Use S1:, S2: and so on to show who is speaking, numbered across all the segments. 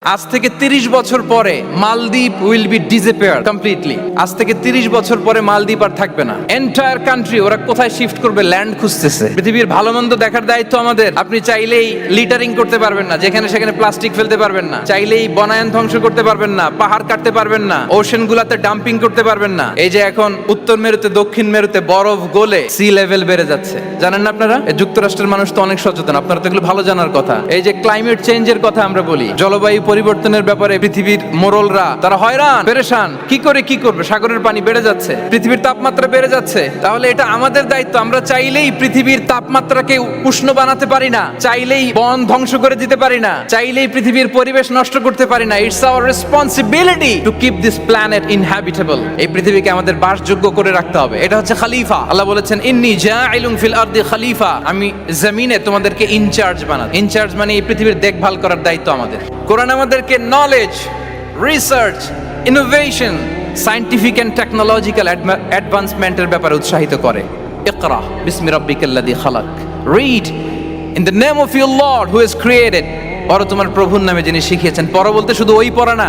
S1: আজ থেকে 30 বছর পরে মালদ্বীপ উইল বি ডিসঅ্যাপিয়ার কমপ্লিটলি। আজ থেকে 30 বছর পরে মালদ্বীপ আর থাকবে না। এন্টায়ার কান্ট্রি ওরা কোথায় শিফট করবে, ল্যান্ড খুঁজতেছে। পৃথিবীর ভালো মন্দ দেখার দায়িত্ব আমাদের। আপনি চাইলেই লিটারিং করতে পারবেন না, যেখানে সেখানে প্লাস্টিক ফেলতে পারবেন না, চাইলেই বনায়ন ধ্বংস করতে পারবেন না, পাহাড় কাটতে পারবেন না, ওশেন গুলাতে ডাম্পিং করতে পারবেন না। এই যে এখন উত্তর মেরুতে দক্ষিণ মেরুতে বরফ গলে সি লেভেল বেড়ে যাচ্ছে, জানেন না আপনারা? যুক্তরাষ্ট্রের মানুষ তো অনেক সচেতন, আপনারা তো এগুলো ভালো জানার কথা। এই যে ক্লাইমেট চেঞ্জের কথা আমরা বলি, জলবায়ু পরিবর্তনের ব্যাপারে পৃথিবীর মোড়লরা তারা হয়রান পেরেশান, কি করবে, সাগরের পানি বেড়ে যাচ্ছে, পৃথিবীর তাপমাত্রা বেড়ে যাচ্ছে। তাহলে এটা আমাদের দায়িত্ব। আমরা চাইলেই পৃথিবীর তাপমাত্রাকে উষ্ণ বানাতে পারি না, চাইলেই বন ধ্বংস করে দিতে পারি না, চাইলেই পৃথিবীর পরিবেশ নষ্ট করতে পারি না। It's our responsibility to keep this planet inhabitable. এই পৃথিবীকে আমাদের বাসযোগ্য করে রাখতে হবে। এটা হচ্ছে খলিফা। আল্লাহ বলেছেন ইন্নী জাইলুন ফিল আরদি খলিফা, আমি জমিনে তোমাদেরকে ইনচার্জ বানাবো। ইনচার্জ মানে এই পৃথিবীর দেখভাল করার দায়িত্ব আমাদের। কোরআন আমাদেরকে knowledge, research, innovation, scientific and technological অ্যাডভান্সমেন্টের ব্যাপারে উৎসাহিত করে। ইকরা বিসমি রাব্বিকাল্লাযী খালাক, read in the name of your Lord who has created. পড়ো তোমার প্রভুর নামে যিনি শিখিয়েছেন। পড়ো বলতে শুধু ওই পড়া না,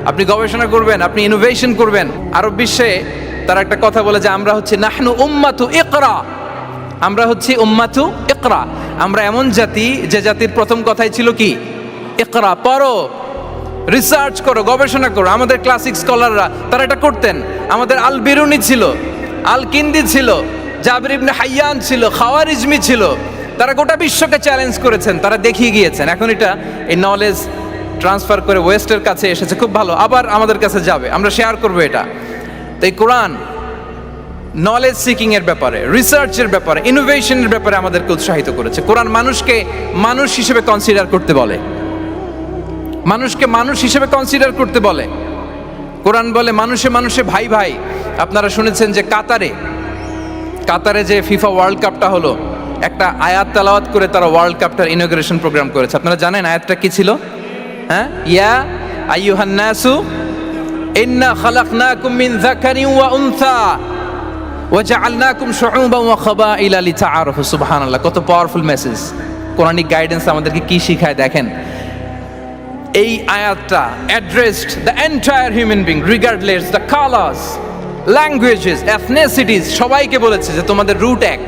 S1: আপনি গবেষণা করবেন, আপনি ইনোভেশন করবেন। আরব বিশ্বে তারা একটা কথা বলে যে আমরা হচ্ছে নাহনু উম্মাতু ইকরা, আমরা হচ্ছে উম্মাতু ইকরা। আমরা এমন জাতি যে জাতির প্রথম কথাই ছিল কি? ইকরা, পড়ো, রিসার্চ করো, গবেষণা করো। আমাদের ক্লাসিক স্কলাররা তারা এটা করতেন। আমাদের আল বিরুনি ছিল, আল কিন্দি ছিল, জাবির ইবনে হাইয়ান ছিল, খাওয়ারিজমি ছিল। তারা গোটা বিশ্বকে চ্যালেঞ্জ করেছেন, তারা দেখিয়ে গিয়েছেন। এখন এটা এই নলেজ ট্রান্সফার করে ওয়েস্টের কাছে এসেছে, খুব ভালো। আবার আমাদের কাছে যাবে, আমরা শেয়ার করবো এটা। তো এই কোরআন নলেজ সিকিং এর ব্যাপারে, রিসার্চের ব্যাপারে, ইনোভেশনের ব্যাপারে আমাদেরকে উৎসাহিত করেছে। কোরআন মানুষকে মানুষ হিসেবে কনসিডার করতে বলে, মানুষকে মানুষ হিসেবে কনসিডার করতে বলে। কোরআন বলে মানুষে মানুষে ভাই ভাই। আপনারা শুনেছেন যে কাতারে যে ফিফা ওয়ার্ল্ড কাপটা হলো, একটা আয়াত তেলাওয়াত করে তারা ওয়ার্ল্ড কাপটার ইনগ্রেশন প্রোগ্রাম করেছে। আপনারা জানেন আয়াতটা কি ছিল? হ্যাঁ, ইয়া আইয়ুহান নাসু ইন্না খালাকনাকুম মিন যাকারিন ওয়া উনসা ওয়া জাআলনাকুম শুউবান ওয়া খাবাইলা লিতাআরাফু। সুবহানাল্লাহ, কত পাওয়ারফুল মেসেজ। কোরআনিক গাইডেন্স আমাদেরকে কি শিখায় দেখেন। এই আয়াতটা addressed the entire human being regardless the colours, languages, এথনিসিটিস, সবাইকে বলেছে যে তোমাদের রুট এক।